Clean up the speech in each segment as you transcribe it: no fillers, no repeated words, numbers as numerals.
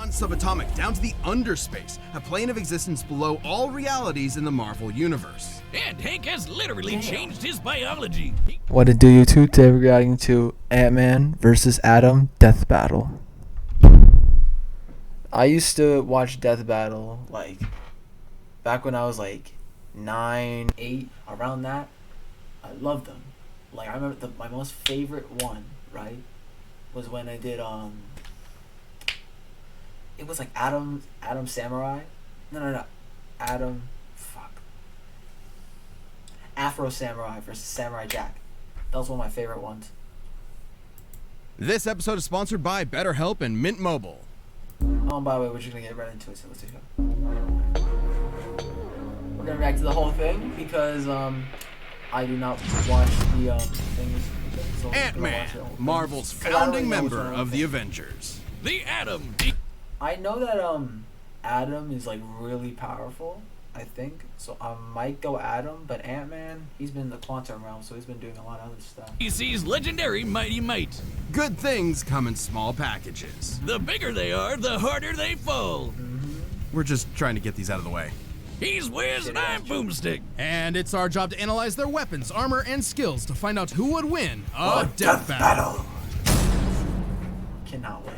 subatomic down to the underspace, a plane of existence below all realities in the Marvel Universe. And Hank has literally changed his biology. What it do, YouTube? Today we're reacting to Ant-Man vs. Atom Death Battle. I used to watch Death Battle like back when I was like 9, 8, around that. I loved them. Like I remember my most favorite one, right, was when I did it was like Atom Samurai. No. Afro Samurai versus Samurai Jack. That was one of my favorite ones. This episode is sponsored by BetterHelp and Mint Mobile. Oh, and by the way, we're just gonna get right into it, so let's just go. We're gonna react to the whole thing because I do not watch the things. So Ant-Man, Marvel's founding member of the Avengers. The Atom. I know that Atom is like really powerful, I think. So I might go Atom, but Ant-Man, he's been in the quantum realm, so he's been doing a lot of other stuff. DC's legendary Mighty Might. Good things come in small packages. The bigger they are, the harder they fall. We're just trying to get these out of the way. He's Wiz and I'm Boomstick. And it's our job to analyze their weapons, armor, and skills to find out who would win a death battle. Cannot wait.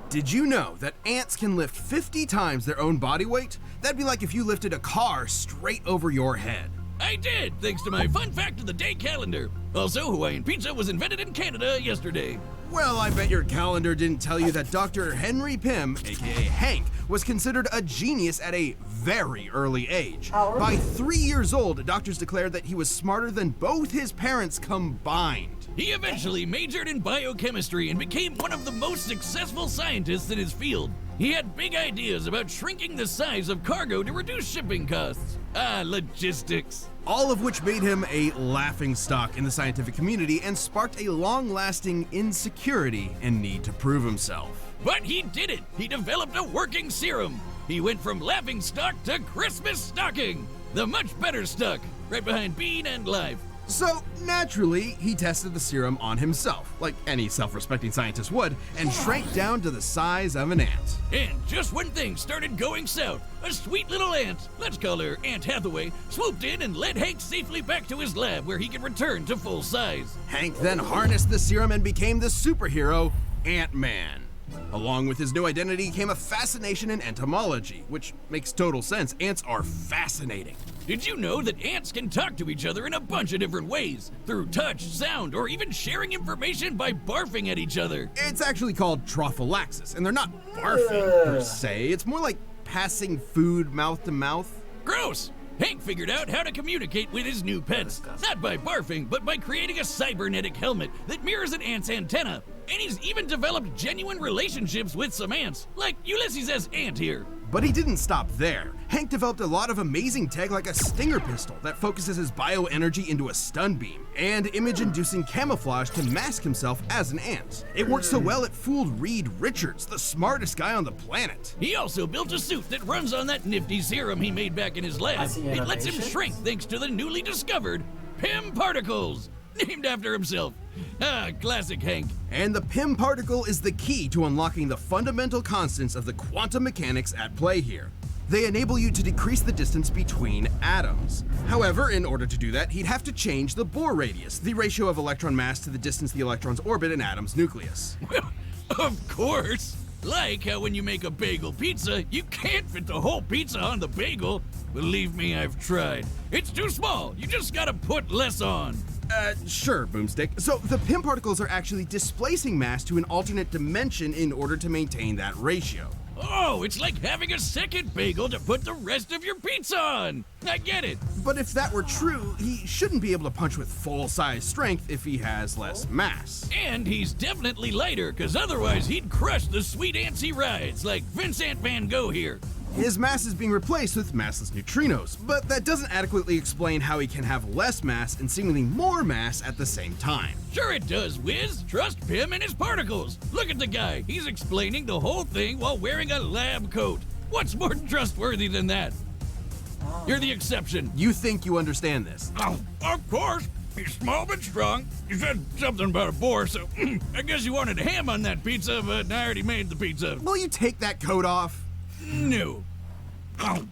Did you know that ants can lift 50 times their own body weight? That'd be like if you lifted a car straight over your head. I did, thanks to my fun fact of the day calendar. Also, Hawaiian pizza was invented in Canada yesterday. Well, I bet your calendar didn't tell you that Dr. Henry Pym, aka Hank, was considered a genius at a very early age. By 3 years old, doctors declared that he was smarter than both his parents combined. He eventually majored in biochemistry and became one of the most successful scientists in his field. He had big ideas about shrinking the size of cargo to reduce shipping costs. Logistics. All of which made him a laughingstock in the scientific community and sparked a long-lasting insecurity and need to prove himself. But he did it! He developed a working serum. He went from laughingstock to Christmas stocking. The much better stuck, right behind Bean and Life. So, naturally, he tested the serum on himself, like any self-respecting scientist would, and shrank down to the size of an ant. And just when things started going south, a sweet little ant, let's call her Aunt Hathaway, swooped in and led Hank safely back to his lab where he could return to full size. Hank then harnessed the serum and became the superhero, Ant-Man. Along with his new identity came a fascination in entomology, which makes total sense. Ants are fascinating. Did you know that ants can talk to each other in a bunch of different ways? Through touch, sound, or even sharing information by barfing at each other. It's actually called trophallaxis, and they're not barfing per se. It's more like passing food mouth to mouth. Gross! Hank figured out how to communicate with his new pets. Not by barfing, but by creating a cybernetic helmet that mirrors an ant's antenna. And he's even developed genuine relationships with some ants, like Ulysses' S. ant here. But he didn't stop there. Hank developed a lot of amazing tech like a stinger pistol that focuses his bioenergy into a stun beam, and image-inducing camouflage to mask himself as an ant. It worked so well it fooled Reed Richards, the smartest guy on the planet. He also built a suit that runs on that nifty serum he made back in his lab. It lets him shrink thanks to the newly discovered Pym particles, named after himself. Classic Hank. And the Pym particle is the key to unlocking the fundamental constants of the quantum mechanics at play here. They enable you to decrease the distance between atoms. However, in order to do that, he'd have to change the Bohr radius, the ratio of electron mass to the distance the electrons orbit an atom's nucleus. Well, of course. Like how when you make a bagel pizza, you can't fit the whole pizza on the bagel. Believe me, I've tried. It's too small. You just gotta put less on. Sure, Boomstick. So the Pym particles are actually displacing mass to an alternate dimension in order to maintain that ratio. Oh, it's like having a second bagel to put the rest of your pizza on. I get it. But if that were true, he shouldn't be able to punch with full-size strength if he has less mass. And he's definitely lighter, because otherwise he'd crush the sweet ants he rides, like Vincent Van Gogh here. His mass is being replaced with massless neutrinos, but that doesn't adequately explain how he can have less mass and seemingly more mass at the same time. Sure it does, Wiz. Trust Pym and his particles. Look at the guy. He's explaining the whole thing while wearing a lab coat. What's more trustworthy than that? You're the exception. You think you understand this? Oh, of course. He's small but strong. You said something about a boar, so I guess you wanted ham on that pizza, but I already made the pizza. Will you take that coat off? No. Ow.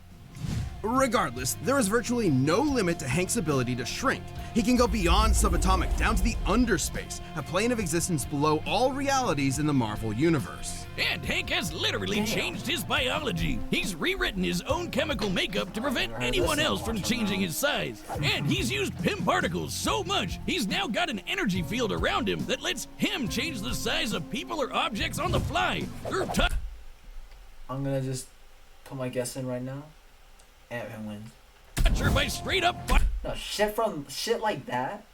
Regardless, there is virtually no limit to Hank's ability to shrink. He can go beyond subatomic down to the underspace, a plane of existence below all realities in the Marvel Universe. And Hank has literally changed his biology. He's rewritten his own chemical makeup to prevent anyone else from changing his size. And he's used PIM particles so much, he's now got an energy field around him that lets him change the size of people or objects on the fly. I'm gonna just put my guess in right now. Ant-Man wins. Touch by straight up. No, shit like that.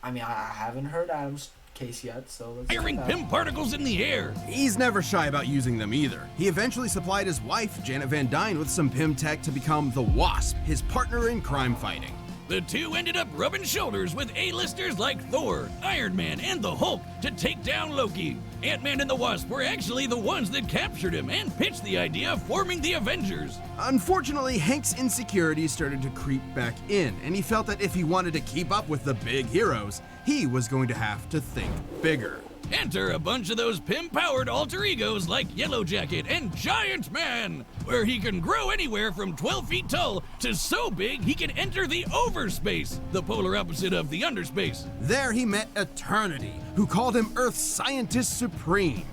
I mean, I haven't heard Adam's case yet, so let's Firing PIM particles in the air. He's never shy about using them either. He eventually supplied his wife, Janet Van Dyne, with some PIM tech to become the Wasp, his partner in crime fighting. The two ended up rubbing shoulders with A-listers like Thor, Iron Man, and the Hulk to take down Loki. Ant-Man and the Wasp were actually the ones that captured him and pitched the idea of forming the Avengers. Unfortunately, Hank's insecurities started to creep back in, and he felt that if he wanted to keep up with the big heroes, he was going to have to think bigger. Enter a bunch of those PIM-powered alter egos like Yellow Jacket and Giant Man, where he can grow anywhere from 12 feet tall to so big he can enter the overspace, the polar opposite of the underspace. There he met Eternity, who called him Earth's Scientist Supreme.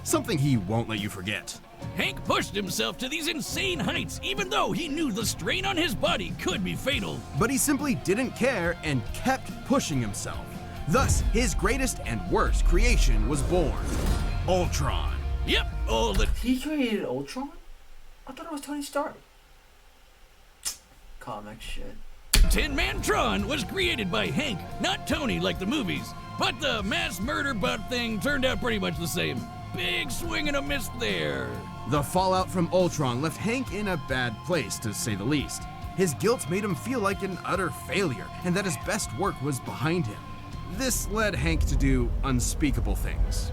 Something he won't let you forget. Hank pushed himself to these insane heights even though he knew the strain on his body could be fatal. But he simply didn't care and kept pushing himself. Thus, his greatest and worst creation was born, Ultron. Yep, all the... He created Ultron? I thought it was Tony Stark. Comic shit. Tin Man Tron was created by Hank, not Tony like the movies. But the mass murder butt thing turned out pretty much the same. Big swing and a miss there. The fallout from Ultron left Hank in a bad place, to say the least. His guilt made him feel like an utter failure, and that his best work was behind him. This led Hank to do unspeakable things.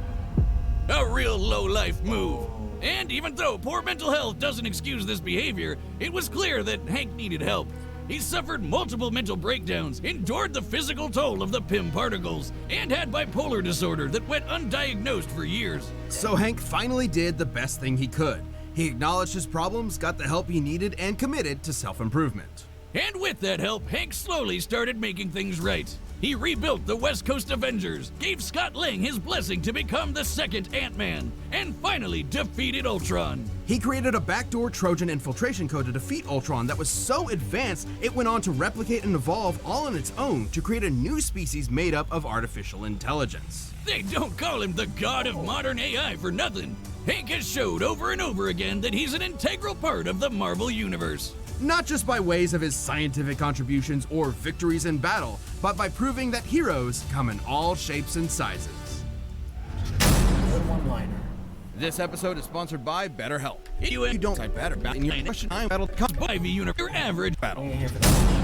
A real low-life move. And even though poor mental health doesn't excuse this behavior, it was clear that Hank needed help. He suffered multiple mental breakdowns, endured the physical toll of the PIM particles, and had bipolar disorder that went undiagnosed for years. So Hank finally did the best thing he could. He acknowledged his problems, got the help he needed, and committed to self-improvement. And with that help, Hank slowly started making things right. He rebuilt the West Coast Avengers, gave Scott Lang his blessing to become the second Ant-Man, and finally defeated Ultron. He created a backdoor Trojan infiltration code to defeat Ultron that was so advanced it went on to replicate and evolve all on its own to create a new species made up of artificial intelligence. They don't call him the god of modern AI for nothing. Hank has showed over and over again that he's an integral part of the Marvel Universe. Not just by ways of his scientific contributions or victories in battle, but by proving that heroes come in all shapes and sizes. Good one-liner. This episode is sponsored by BetterHelp. You don't type better in your question. I'm battle Ivy Universe, your average battle. Here for that.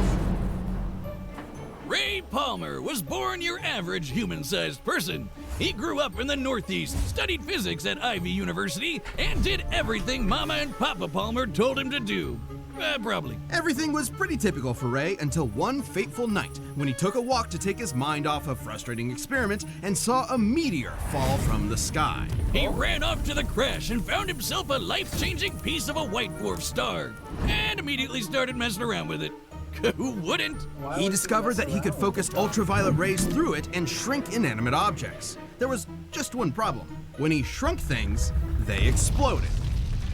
Ray Palmer was born your average human-sized person. He grew up in the Northeast, studied physics at Ivy University, and did everything Mama and Papa Palmer told him to do. Probably. Everything was pretty typical for Ray until one fateful night when he took a walk to take his mind off a frustrating experiment and saw a meteor fall from the sky. He ran off to the crash and found himself a life-changing piece of a white dwarf star, and immediately started messing around with it. Who wouldn't? He discovered that he could focus ultraviolet rays through it and shrink inanimate objects. There was just one problem. When he shrunk things, they exploded.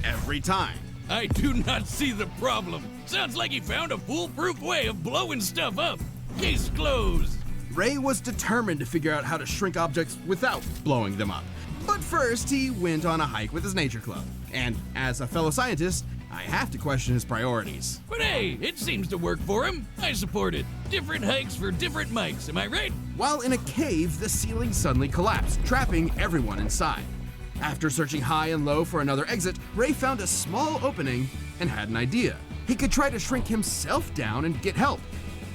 Every time. I do not see the problem. Sounds like he found a foolproof way of blowing stuff up. Case closed. Ray was determined to figure out how to shrink objects without blowing them up. But first, he went on a hike with his nature club. And as a fellow scientist, I have to question his priorities. But hey, it seems to work for him. I support it. Different hikes for different mics, am I right? While in a cave, the ceiling suddenly collapsed, trapping everyone inside. After searching high and low for another exit, Ray found a small opening and had an idea. He could try to shrink himself down and get help,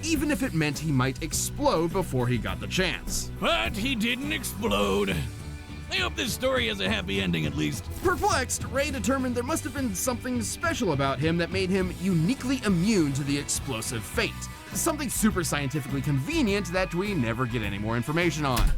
even if it meant he might explode before he got the chance. But he didn't explode. I hope this story has a happy ending at least. Perplexed, Ray determined there must have been something special about him that made him uniquely immune to the explosive fate. something super scientifically convenient that we never get any more information on.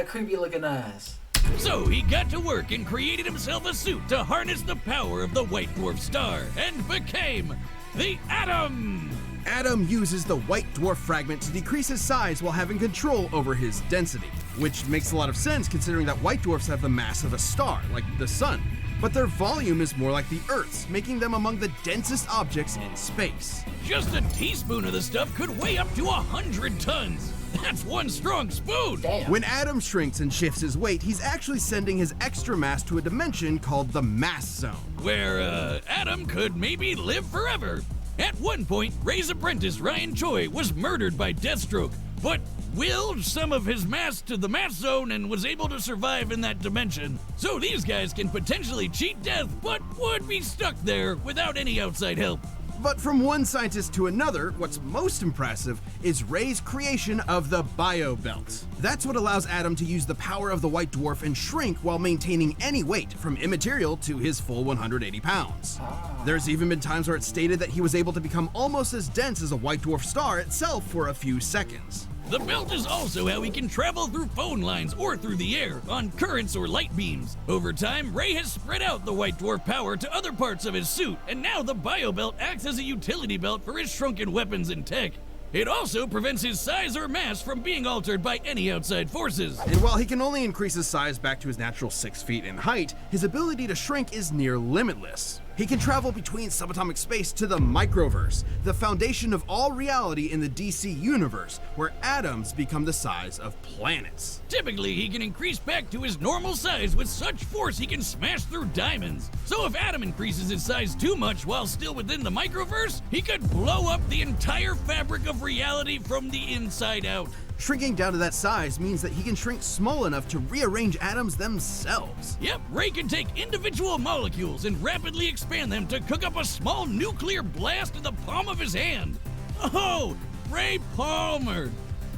Creepy looking ass. So he got to work and created himself a suit to harness the power of the white dwarf star and became the Atom! Atom uses the white dwarf fragment to decrease his size while having control over his density, which makes a lot of sense considering that white dwarfs have the mass of a star, like the sun, but their volume is more like the Earth's, making them among the densest objects in space. Just a teaspoon of the stuff could weigh up to 100 tons. That's one strong spoon! Damn. When Atom shrinks and shifts his weight, he's actually sending his extra mass to a dimension called the mass zone. Where, Atom could maybe live forever. At one point, Ray's apprentice, Ryan Choi, was murdered by Deathstroke, but willed some of his mass to the mass zone and was able to survive in that dimension. So these guys can potentially cheat death, but would be stuck there without any outside help. But from one scientist to another, what's most impressive is Ray's creation of the Bio Belt. That's what allows Atom to use the power of the white dwarf and shrink while maintaining any weight, from immaterial to his full 180 pounds. There's even been times where it's stated that he was able to become almost as dense as a white dwarf star itself for a few seconds. The belt is also how he can travel through phone lines or through the air, on currents or light beams. Over time, Ray has spread out the white dwarf power to other parts of his suit, and now the bio belt acts as a utility belt for his shrunken weapons and tech. It also prevents his size or mass from being altered by any outside forces. And while he can only increase his size back to his natural 6 feet in height, his ability to shrink is near limitless. He can travel between subatomic space to the microverse, the foundation of all reality in the DC universe, where atoms become the size of planets. Typically, he can increase back to his normal size with such force he can smash through diamonds. So if Atom increases his size too much while still within the microverse, he could blow up the entire fabric of reality from the inside out. Shrinking down to that size means that he can shrink small enough to rearrange atoms themselves. Yep, Ray can take individual molecules and rapidly expand them to cook up a small nuclear blast in the palm of his hand. Oh, Ray Palmer.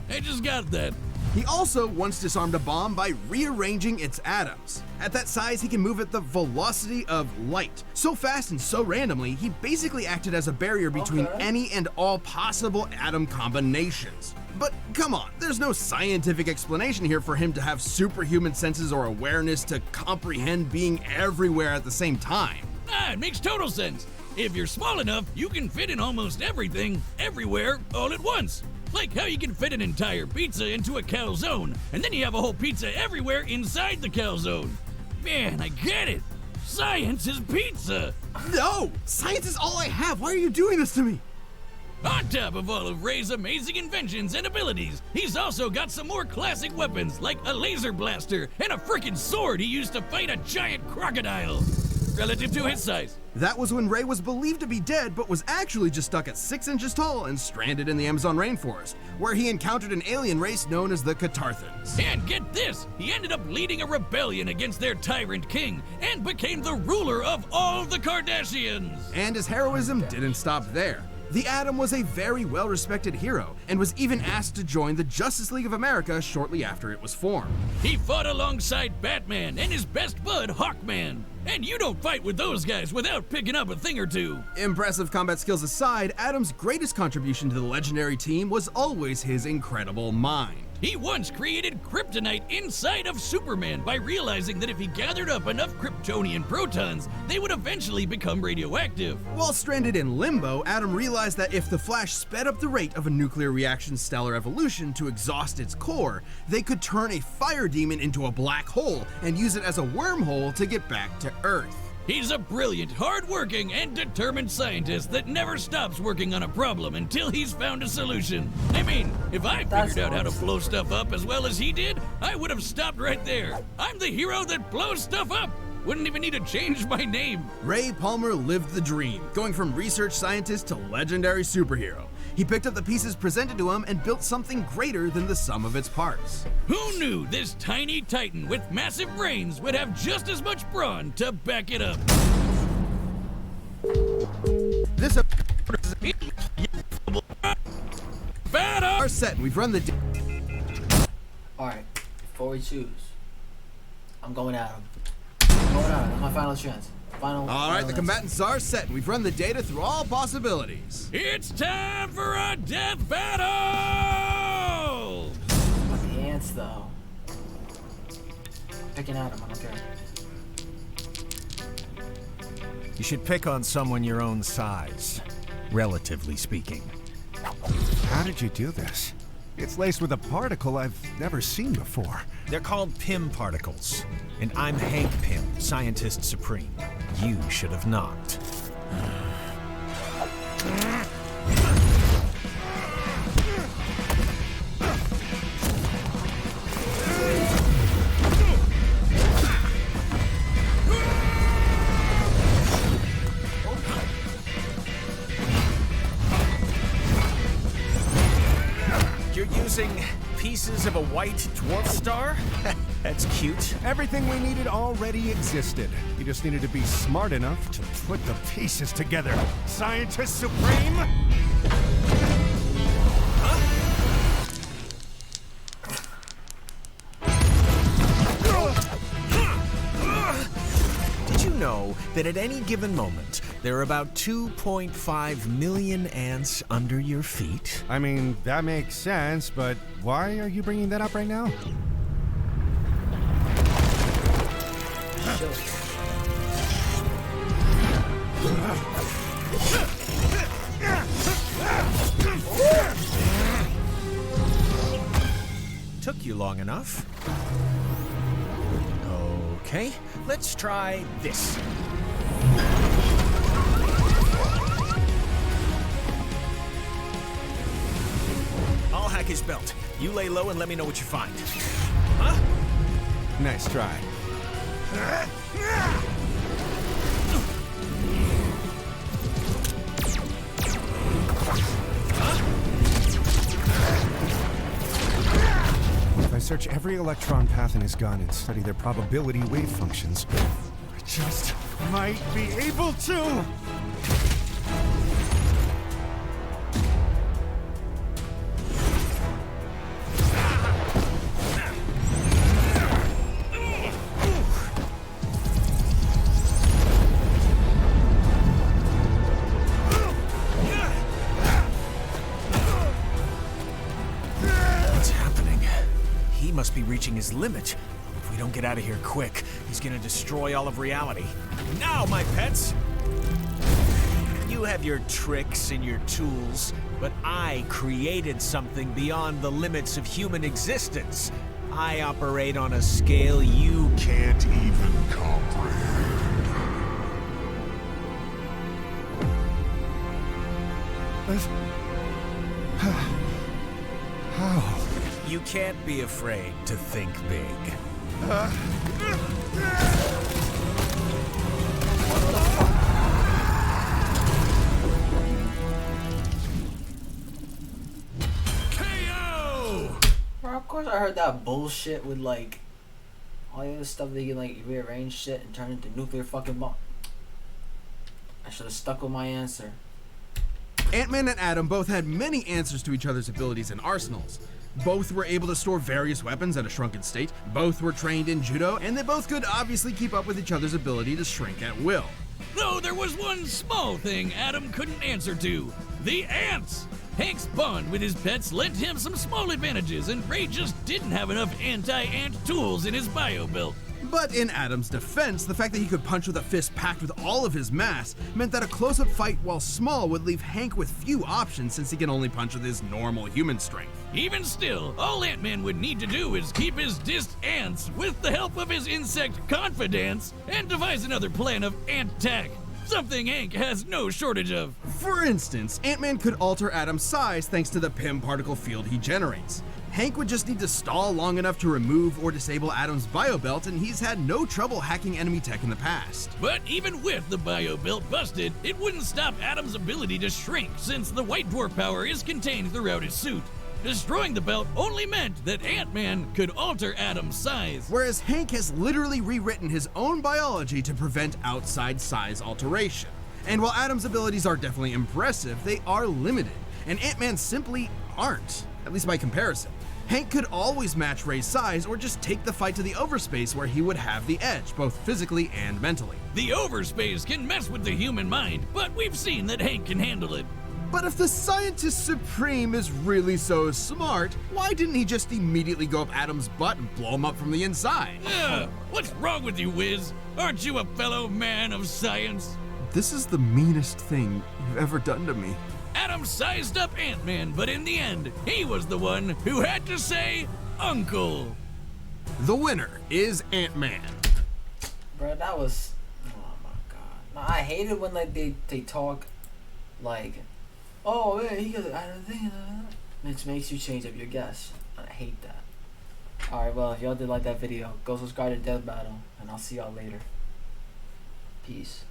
I just got that. He also once disarmed a bomb by rearranging its atoms. At that size, he can move at the velocity of light. So fast and so randomly, he basically acted as a barrier between any and all possible atom combinations. But come on, there's no scientific explanation here for him to have superhuman senses or awareness to comprehend being everywhere at the same time. It makes total sense. If you're small enough, you can fit in almost everything, everywhere, all at once. Like how you can fit an entire pizza into a calzone, and then you have a whole pizza everywhere inside the calzone. Man, I get it. Science is pizza. No! Science is all I have! Why are you doing this to me? On top of all of Ray's amazing inventions and abilities, he's also got some more classic weapons like a laser blaster and a frickin' sword he used to fight a giant crocodile. Relative to his size. That was when Ray was believed to be dead, but was actually just stuck at 6 inches tall and stranded in the Amazon rainforest, where he encountered an alien race known as the Catarthans. And get this, he ended up leading a rebellion against their tyrant king and became the ruler of all the Kardashians. And his heroism didn't stop there. The Atom was a very well-respected hero, and was even asked to join the Justice League of America shortly after it was formed. He fought alongside Batman and his best bud, Hawkman. And you don't fight with those guys without picking up a thing or two. Impressive combat skills aside, Atom's greatest contribution to the legendary team was always his incredible mind. He once created kryptonite inside of Superman by realizing that if he gathered up enough Kryptonian protons, they would eventually become radioactive. While stranded in limbo, Atom realized that if the Flash sped up the rate of a nuclear reaction's stellar evolution to exhaust its core, they could turn a fire demon into a black hole and use it as a wormhole to get back to Earth. He's a brilliant, hard-working, and determined scientist that never stops working on a problem until he's found a solution. I mean, if I figured out how to blow stuff up as well as he did, I would have stopped right there. I'm the hero that blows stuff up. Wouldn't even need to change my name. Ray Palmer lived the dream, going from research scientist to legendary superhero. He picked up the pieces presented to him and built something greater than the sum of its parts. Who knew this tiny titan with massive brains would have just as much brawn to back it up? This Bad up! are set. We've run the. Alright, before we choose, I'm going Atom. I'm going Atom. That's my final chance. All right, the combatants are set. We've run the data through all possibilities. It's time for a death battle! What the ants, though? Picking at him, I don't care. You should pick on someone your own size, relatively speaking. How did you do this? It's laced with a particle I've never seen before. They're called Pym particles. And I'm Hank Pym, Scientist Supreme. You should have knocked. You're using pieces of a white dwarf star? That's cute. Everything we needed already existed. You just needed to be smart enough to put the pieces together. Scientist Supreme? Did you know that at any given moment, there are about 2.5 million ants under your feet? I mean, that makes sense, but why are you bringing that up right now? Took you long enough. Okay, let's try this. I'll hack his belt. You lay low and let me know what you find. Huh? Nice try. If I search every electron path in his gun and study their probability wave functions, I just might be able to! Must be reaching his limit. If we don't get out of here quick, he's gonna destroy all of reality. Now, my pets! You have your tricks and your tools, but I created something beyond the limits of human existence. I operate on a scale you can't even comprehend. How? You can't be afraid to think big. KO! Bro, of course I heard that bullshit with like all the other stuff they can like rearrange shit and turn into nuclear fucking bomb. I should have stuck with my answer. Ant-Man and Atom both had many answers to each other's abilities and arsenals. Both were able to store various weapons at a shrunken state, both were trained in judo, and they both could obviously keep up with each other's ability to shrink at will. Though there was one small thing Adam couldn't answer to: the ants! Hank's bond with his pets lent him some small advantages, and Ray just didn't have enough anti-ant tools in his bio belt. But in Adam's defense, the fact that he could punch with a fist packed with all of his mass meant that a close-up fight, while small, would leave Hank with few options since he can only punch with his normal human strength. Even still, all Ant-Man would need to do is keep his dissed ants with the help of his insect confidants and devise another plan of ant-tack, something Hank has no shortage of. For instance, Ant-Man could alter Adam's size thanks to the Pym particle field he generates. Hank would just need to stall long enough to remove or disable Adam's biobelt, and he's had no trouble hacking enemy tech in the past. But even with the bio belt busted, it wouldn't stop Adam's ability to shrink, since the white dwarf power is contained throughout his suit. Destroying the belt only meant that Ant-Man could alter Adam's size. Whereas Hank has literally rewritten his own biology to prevent outside size alteration. And while Adam's abilities are definitely impressive, they are limited, and Ant-Man simply aren't, at least by comparison. Hank could always match Ray's size or just take the fight to the overspace where he would have the edge, both physically and mentally. The overspace can mess with the human mind, but we've seen that Hank can handle it. But if the Scientist Supreme is really so smart, why didn't he just immediately go up Adam's butt and blow him up from the inside? What's wrong with you, Wiz? Aren't you a fellow man of science? This is the meanest thing you've ever done to me. Adam sized up Ant-Man, but in the end, he was the one who had to say, Uncle. The winner is Ant-Man. Bro, that was... Oh my god. I hate it when like they talk like, oh man, he got I don't think which makes you change up your guess. I hate that. Alright, well, if y'all did like that video, go subscribe to Death Battle, and I'll see y'all later. Peace.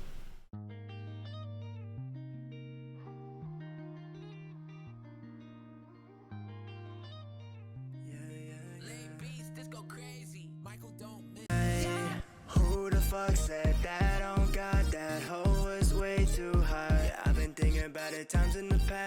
Who the fuck said that? Oh god, that hoe was way too hot. I've been thinking about it times in the past.